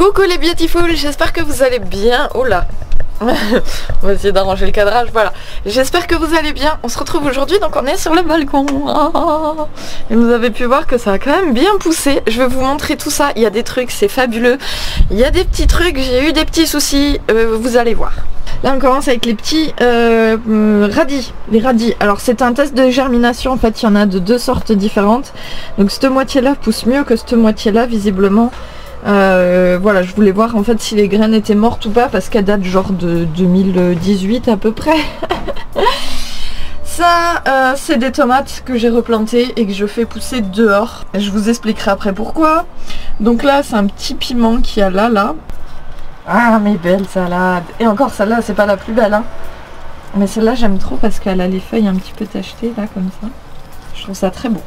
Coucou les beautiful, j'espère que vous allez bien. Oh là on va essayer d'arranger le cadrage, voilà. J'espère que vous allez bien. On se retrouve aujourd'hui, donc on est sur le balcon. Et vous avez pu voir que ça a quand même bien poussé. Je vais vous montrer tout ça. Il y a des trucs, c'est fabuleux. Il y a des petits trucs, j'ai eu des petits soucis. Vous allez voir. Là on commence avec les petits radis. Les radis. Alors c'est un test de germination. En fait il y en a de deux sortes différentes. Donc cette moitié là pousse mieux que cette moitié là visiblement. Voilà, je voulais voir en fait si les graines étaient mortes ou pas parce qu'elles datent genre de 2018 à peu près. Ça c'est des tomates que j'ai replantées et que je fais pousser dehors. Je vous expliquerai après pourquoi. Donc là c'est un petit piment qui a là. Ah mes belles salades. Et encore celle-là c'est pas la plus belle hein. Mais celle-là j'aime trop parce qu'elle a les feuilles un petit peu tachetées là comme ça. Je trouve ça très beau.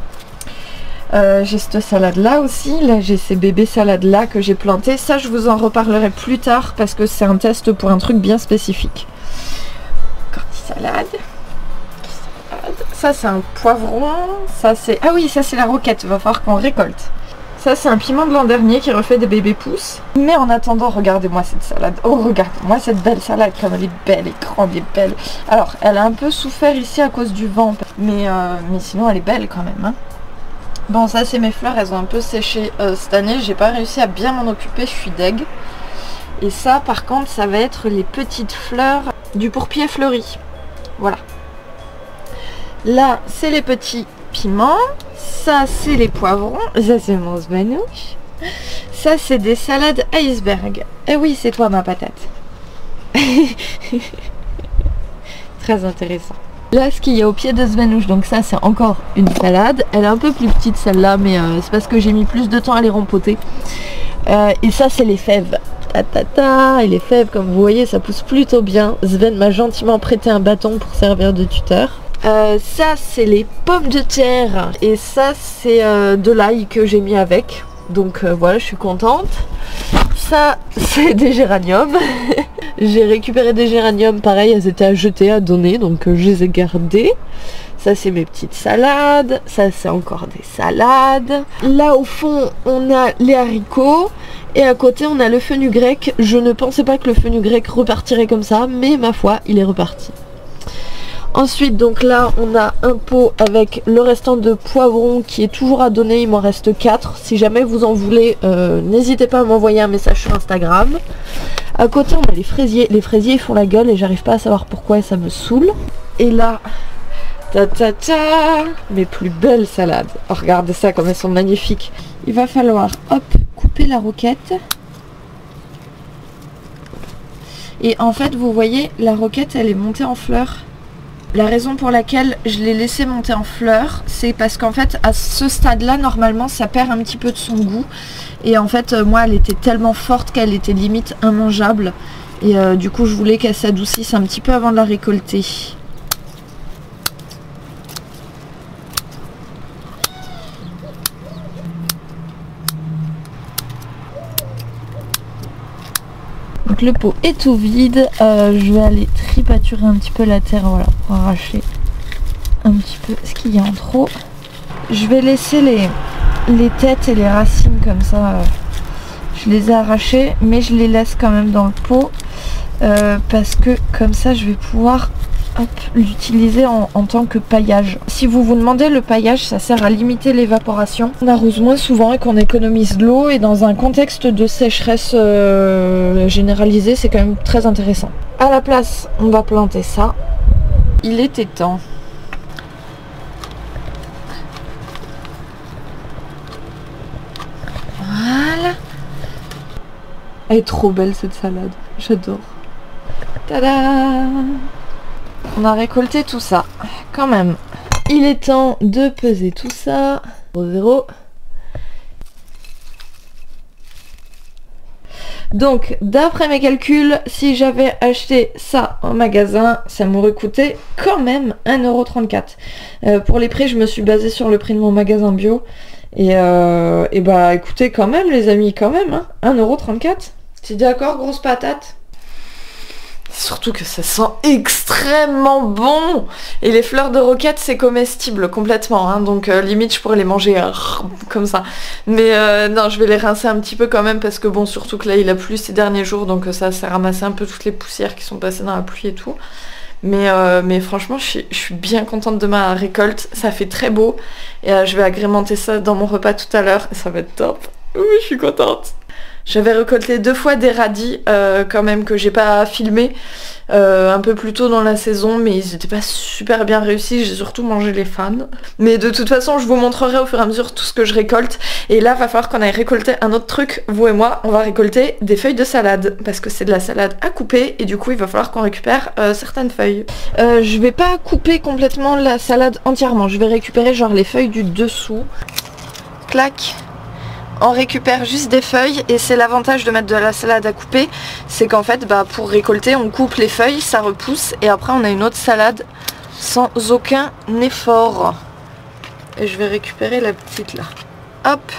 J'ai cette salade là aussi, là j'ai ces bébés salades là que j'ai plantés, ça je vous en reparlerai plus tard parce que c'est un test pour un truc bien spécifique. Salade. Ça c'est un poivron, ça c'est... Ah oui ça c'est la roquette, va falloir qu'on récolte. Ça c'est un piment de l'an dernier qui refait des bébés pousses. Mais en attendant, regardez-moi cette salade. Oh regardez-moi cette belle salade comme elle est belle et grande et belle. Alors elle a un peu souffert ici à cause du vent, mais sinon elle est belle quand même hein. Bon ça c'est mes fleurs, elles ont un peu séché cette année, j'ai pas réussi à bien m'en occuper, je suis deg. Et ça par contre ça va être les petites fleurs du pourpier fleuri. Voilà. Là c'est les petits piments, ça c'est les poivrons, ça c'est mon smanouche. Ça c'est des salades iceberg. Eh oui c'est toi ma patate. Très intéressant. Là ce qu'il y a au pied de Svanouche, donc ça c'est encore une salade. Elle est un peu plus petite celle-là, mais c'est parce que j'ai mis plus de temps à les rempoter. Et ça c'est les fèves. Et les fèves comme vous voyez ça pousse plutôt bien. Sven m'a gentiment prêté un bâton pour servir de tuteur. Ça c'est les pommes de terre. Et ça c'est de l'ail que j'ai mis avec. Donc voilà, je suis contente. Ça c'est des géraniums. J'ai récupéré des géraniums, pareil, elles étaient à jeter, à donner, donc je les ai gardées. Ça c'est mes petites salades, ça c'est encore des salades. Là au fond on a les haricots et à côté on a le fenugrec. Je ne pensais pas que le fenugrec repartirait comme ça, mais ma foi il est reparti. Ensuite donc là on a un pot avec le restant de poivrons qui est toujours à donner, il m'en reste 4. Si jamais vous en voulez, n'hésitez pas à m'envoyer un message sur Instagram. À côté on a les fraisiers ils font la gueule et j'arrive pas à savoir pourquoi et ça me saoule. Et là, mes plus belles salades. Oh, regardez ça comme elles sont magnifiques. Il va falloir hop couper la roquette. Et en fait vous voyez la roquette elle est montée en fleurs. La raison pour laquelle je l'ai laissé monter en fleurs, c'est parce qu'en fait à ce stade là normalement ça perd un petit peu de son goût. Et en fait moi elle était tellement forte qu'elle était limite immangeable. Et du coup je voulais qu'elle s'adoucisse un petit peu avant de la récolter. Donc le pot est tout vide, je vais aller tripaturer un petit peu la terre, voilà, pour arracher un petit peu ce qu'il y a en trop. Je vais laisser les têtes et les racines comme ça, je les ai arrachées, mais je les laisse quand même dans le pot, parce que comme ça je vais pouvoir l'utiliser en tant que paillage. Si vous vous demandez, le paillage ça sert à limiter l'évaporation. On arrose moins souvent et qu'on économise de l'eau, et dans un contexte de sécheresse généralisée c'est quand même très intéressant. À la place on va planter ça. Il était temps. Voilà. Elle est trop belle cette salade, j'adore. Tada! On a récolté tout ça, quand même. Il est temps de peser tout ça. 0. Donc, d'après mes calculs, si j'avais acheté ça en magasin, ça m'aurait coûté quand même 1,34 €. Pour les prix, je me suis basée sur le prix de mon magasin bio. Et bah écoutez, quand même les amis, quand même, hein, 1,34 €. T'es d'accord, grosse patate? Surtout que ça sent extrêmement bon. Et les fleurs de roquette c'est comestible complètement, hein, donc limite je pourrais les manger comme ça. Mais non, je vais les rincer un petit peu quand même parce que bon, surtout que là il a plu ces derniers jours, donc ça ramassé un peu toutes les poussières qui sont passées dans la pluie et tout. Mais franchement je suis bien contente de ma récolte, ça fait très beau. Et je vais agrémenter ça dans mon repas tout à l'heure et ça va être top. Oui, je suis contente. J'avais récolté 2 fois des radis quand même que j'ai pas filmé un peu plus tôt dans la saison, mais ils étaient pas super bien réussis, j'ai surtout mangé les fans. Mais de toute façon je vous montrerai au fur et à mesure tout ce que je récolte. Et là va falloir qu'on aille récolter un autre truc, vous et moi, on va récolter des feuilles de salade parce que c'est de la salade à couper et du coup il va falloir qu'on récupère certaines feuilles. Je vais pas couper complètement la salade entièrement, je vais récupérer genre les feuilles du dessous. Clac. On récupère juste des feuilles et c'est l'avantage de mettre de la salade à couper, c'est qu'en fait pour récolter on coupe les feuilles, ça repousse et après on a une autre salade sans aucun effort. Et je vais récupérer la petite là. Hop.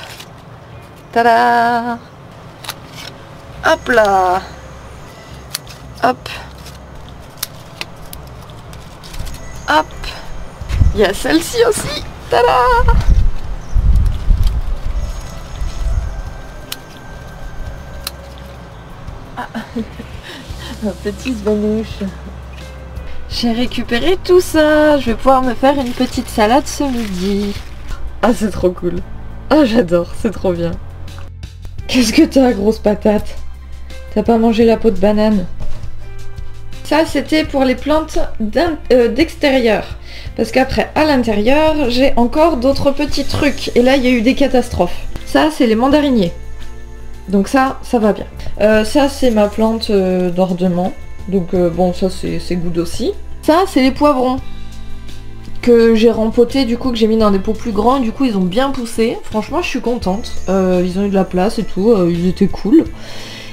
Tada. Hop là. Hop. Hop. Il y a celle-ci aussi. Tada. Un petit svanouche. J'ai récupéré tout ça. Je vais pouvoir me faire une petite salade ce midi. Ah, c'est trop cool. Ah, j'adore, c'est trop bien. Qu'est-ce que t'as, grosse patate? T'as pas mangé la peau de banane? Ça, c'était pour les plantes d'extérieur. Parce qu'après, à l'intérieur, j'ai encore d'autres petits trucs. Et là, il y a eu des catastrophes. Ça, c'est les mandariniers. Donc ça va bien. Ça c'est ma plante d'ornement. Donc bon, ça c'est good aussi. Ça c'est les poivrons que j'ai rempotés, du coup que j'ai mis dans des pots plus grands. Du coup ils ont bien poussé. Franchement je suis contente. Ils ont eu de la place et tout. Ils étaient cool.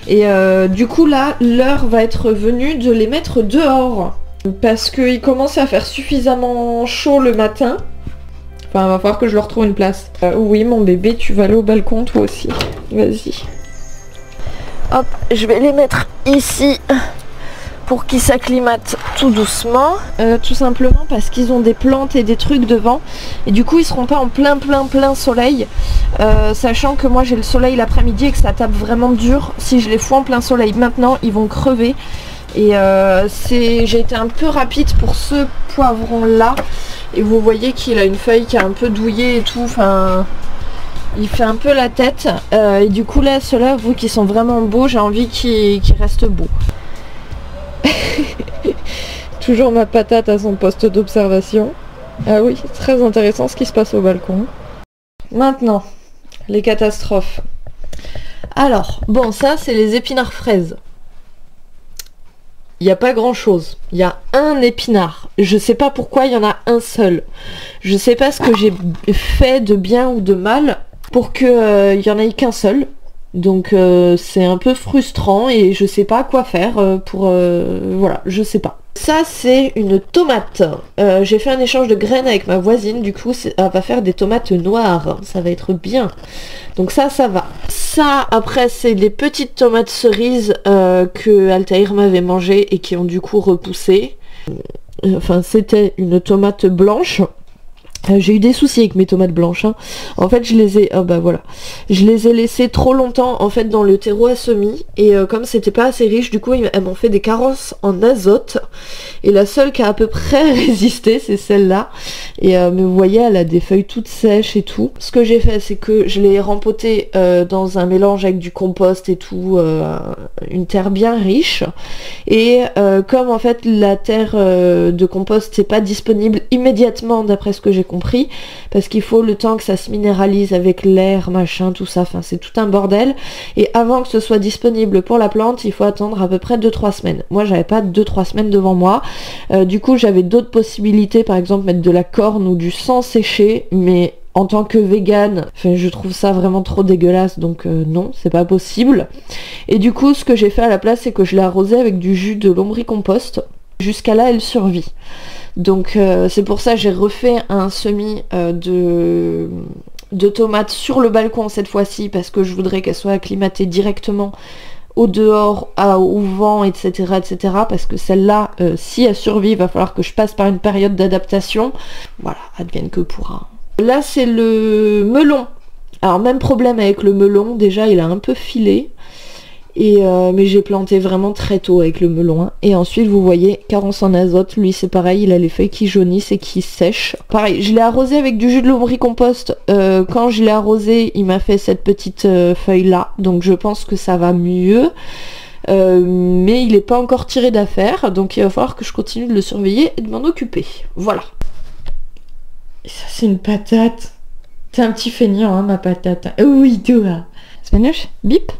Et du coup là l'heure va être venue de les mettre dehors. Parce qu'il commençait à faire suffisamment chaud le matin. Enfin, il va falloir que je leur trouve une place. Oui, mon bébé, tu vas aller au balcon toi aussi. Vas-y. Hop, je vais les mettre ici pour qu'ils s'acclimatent tout doucement. Tout simplement parce qu'ils ont des plantes et des trucs devant. Et du coup, ils seront pas en plein soleil. Sachant que moi, j'ai le soleil l'après-midi et que ça tape vraiment dur. Si je les fous en plein soleil maintenant, ils vont crever. Et j'ai été un peu rapide pour ce poivron là. Et vous voyez qu'il a une feuille qui est un peu douillée et tout. Enfin, il fait un peu la tête. Et du coup là, ceux-là, vous qui sont vraiment beaux, j'ai envie qu'ils restent beaux. Toujours ma patate à son poste d'observation. Ah oui, c'est très intéressant ce qui se passe au balcon. Maintenant, les catastrophes. Alors, bon, ça c'est les épinards fraises. Il n'y a pas grand chose. Il y a un épinard. Je sais pas pourquoi il y en a un seul. Je sais pas ce que j'ai fait de bien ou de mal pour que il y en ait qu'un seul. Donc c'est un peu frustrant et je sais pas quoi faire pour... voilà, je sais pas. Ça c'est une tomate. J'ai fait un échange de graines avec ma voisine, du coup elle va faire des tomates noires. Ça va être bien. Donc ça va. Ça après c'est les petites tomates cerises que Altaïr m'avait mangé et qui ont du coup repoussé. Enfin c'était une tomate blanche. J'ai eu des soucis avec mes tomates blanches, hein. En fait je les ai je les ai laissées trop longtemps en fait dans le terreau à semis et comme c'était pas assez riche, du coup elles m'ont fait des carences en azote et la seule qui a à peu près résisté c'est celle-là. Et mais vous voyez elle a des feuilles toutes sèches et tout. Ce que j'ai fait c'est que je l'ai rempotée dans un mélange avec du compost et tout, une terre bien riche. Et comme en fait la terre de compost c'est pas disponible immédiatement d'après ce que j'ai compris, parce qu'il faut le temps que ça se minéralise avec l'air, machin, tout ça, enfin c'est tout un bordel. Et avant que ce soit disponible pour la plante, il faut attendre à peu près 2-3 semaines. Moi j'avais pas 2-3 semaines devant moi. Du coup j'avais d'autres possibilités, par exemple mettre de la corne ou du sang séché, mais en tant que végane, enfin, je trouve ça vraiment trop dégueulasse, donc non, c'est pas possible. Et du coup ce que j'ai fait à la place, c'est que je l'ai arrosé avec du jus de lombricompost. Jusqu'à là elle survit. Donc c'est pour ça que j'ai refait un semis de tomates sur le balcon cette fois-ci, parce que je voudrais qu'elles soient acclimatées directement au dehors, au vent, etc. etc. parce que celle-là, si elle survit, il va falloir que je passe par une période d'adaptation. Voilà, advienne que pourra. Là c'est le melon. Alors même problème avec le melon, déjà il a un peu filé. Mais j'ai planté vraiment très tôt avec le melon. Hein. Et ensuite vous voyez, carence en azote, lui c'est pareil, il a les feuilles qui jaunissent et qui sèchent. Pareil, je l'ai arrosé avec du jus de lombricompost. Quand je l'ai arrosé, il m'a fait cette petite feuille là. Donc je pense que ça va mieux. Mais il n'est pas encore tiré d'affaire. Donc il va falloir que je continue de le surveiller et de m'en occuper. Voilà. Et ça c'est une patate. T'es un petit feignant hein ma patate. Oui toi. Svenouche, bip.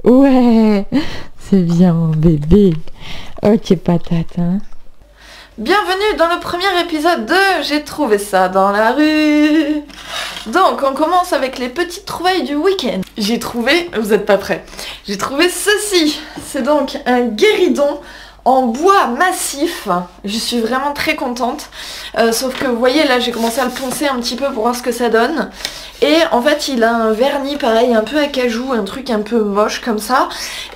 Ouais, c'est bien mon bébé. Ok patate hein. Bienvenue dans le premier épisode de J'ai trouvé ça dans la rue. Donc on commence avec les petites trouvailles du week-end. J'ai trouvé, vous êtes pas prêts, j'ai trouvé ceci. C'est donc un guéridon en bois massif. Je suis vraiment très contente. Sauf que vous voyez là j'ai commencé à le poncer un petit peu pour voir ce que ça donne. Et en fait il a un vernis pareil un peu acajou, un truc un peu moche comme ça.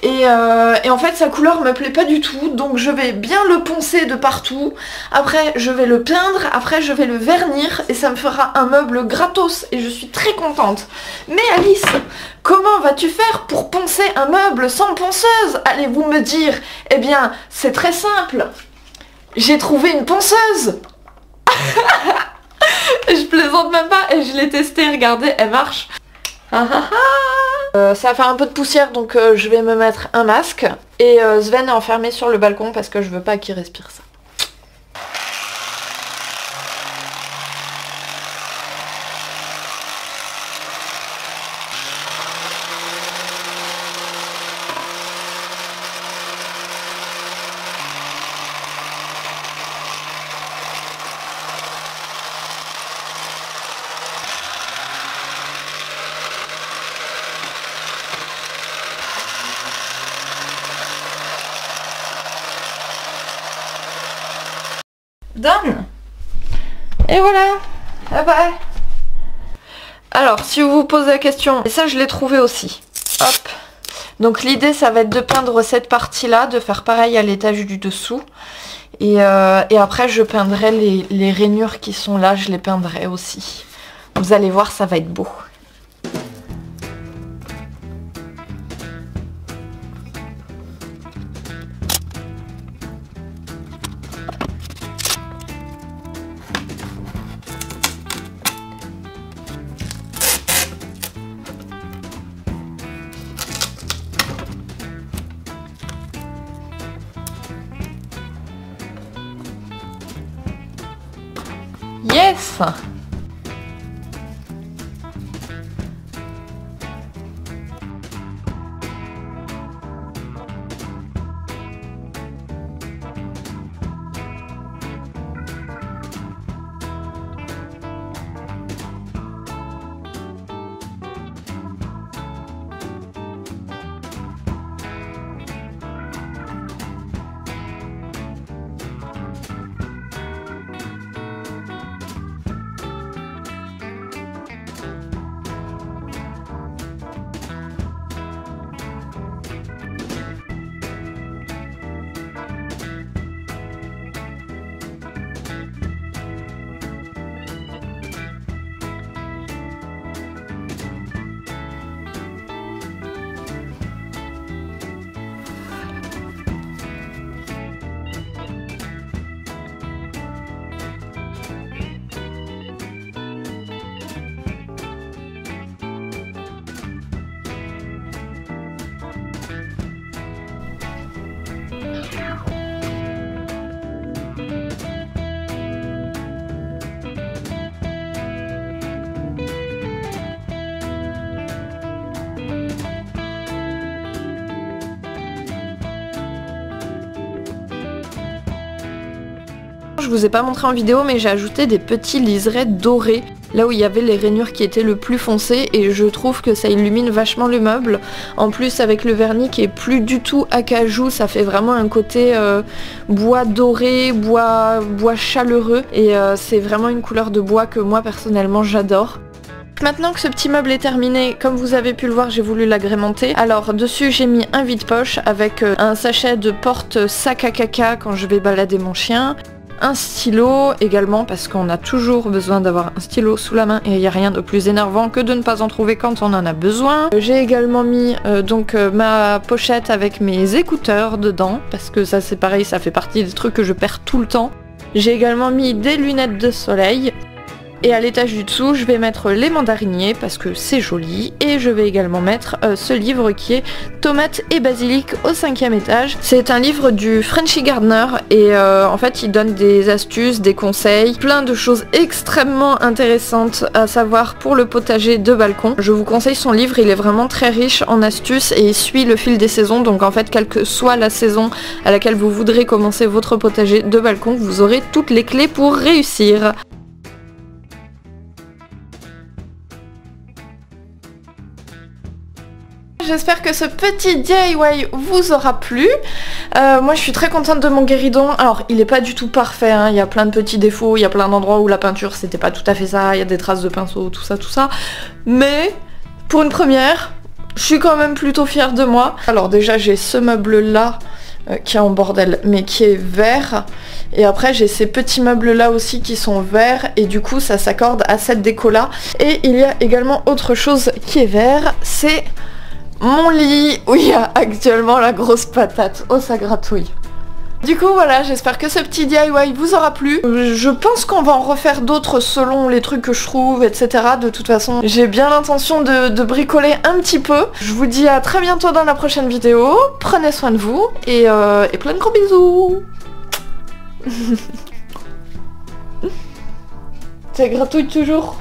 Et en fait sa couleur me plaît pas du tout. Donc je vais bien le poncer de partout. Après je vais le peindre, après je vais le vernir. Et ça me fera un meuble gratos. Et je suis très contente. Mais Alice, comment vas-tu faire pour poncer un meuble sans ponceuse? Allez-vous me dire? Eh bien c'est très simple. J'ai trouvé une ponceuse. Je plaisante même pas et je l'ai testée, regardez, elle marche. Ça va faire un peu de poussière donc je vais me mettre un masque. Et Sven est enfermé sur le balcon parce que je veux pas qu'il respire ça. Done. Et voilà. Bye bye. Alors, si vous vous posez la question, et ça je l'ai trouvé aussi. Hop. Donc l'idée ça va être de peindre cette partie-là, de faire pareil à l'étage du dessous. Et après je peindrai les rainures qui sont là, je les peindrai aussi. Vous allez voir, ça va être beau. Yes! Je vous ai pas montré en vidéo mais j'ai ajouté des petits liserés dorés là où il y avait les rainures qui étaient le plus foncées et je trouve que ça illumine vachement le meuble. En plus avec le vernis qui est plus du tout acajou, ça fait vraiment un côté bois doré, bois chaleureux et c'est vraiment une couleur de bois que moi personnellement j'adore. Maintenant que ce petit meuble est terminé, comme vous avez pu le voir, j'ai voulu l'agrémenter. Alors dessus j'ai mis un vide-poche avec un sachet de porte-sac à caca quand je vais balader mon chien. Un stylo également parce qu'on a toujours besoin d'avoir un stylo sous la main et il n'y a rien de plus énervant que de ne pas en trouver quand on en a besoin. J'ai également mis ma pochette avec mes écouteurs dedans parce que ça c'est pareil, ça fait partie des trucs que je perds tout le temps. J'ai également mis des lunettes de soleil. Et à l'étage du dessous, je vais mettre les mandariniers parce que c'est joli. Et je vais également mettre ce livre qui est Tomates et basilic au 5e étage. C'est un livre du Frenchy Gardener et en fait il donne des astuces, des conseils, plein de choses extrêmement intéressantes à savoir pour le potager de balcon. Je vous conseille son livre, il est vraiment très riche en astuces et il suit le fil des saisons. Donc en fait, quelle que soit la saison à laquelle vous voudrez commencer votre potager de balcon, vous aurez toutes les clés pour réussir. J'espère que ce petit DIY vous aura plu. Moi je suis très contente de mon guéridon. Alors il est pas du tout parfait, hein. Il y a plein de petits défauts, il y a plein d'endroits où la peinture c'était pas tout à fait ça, il y a des traces de pinceau, tout ça. Mais pour une première, je suis quand même plutôt fière de moi. Alors déjà j'ai ce meuble là qui est en bordel mais qui est vert. Et après j'ai ces petits meubles là aussi qui sont verts et du coup ça s'accorde à cette déco là. Et il y a également autre chose qui est vert, c'est mon lit où il y a actuellement la grosse patate. Oh ça gratouille. Du coup voilà, j'espère que ce petit DIY vous aura plu. Je pense qu'on va en refaire d'autres selon les trucs que je trouve, etc. De toute façon, j'ai bien l'intention de bricoler un petit peu. Je vous dis à très bientôt dans la prochaine vidéo. Prenez soin de vous et plein de gros bisous. Ça gratouille toujours.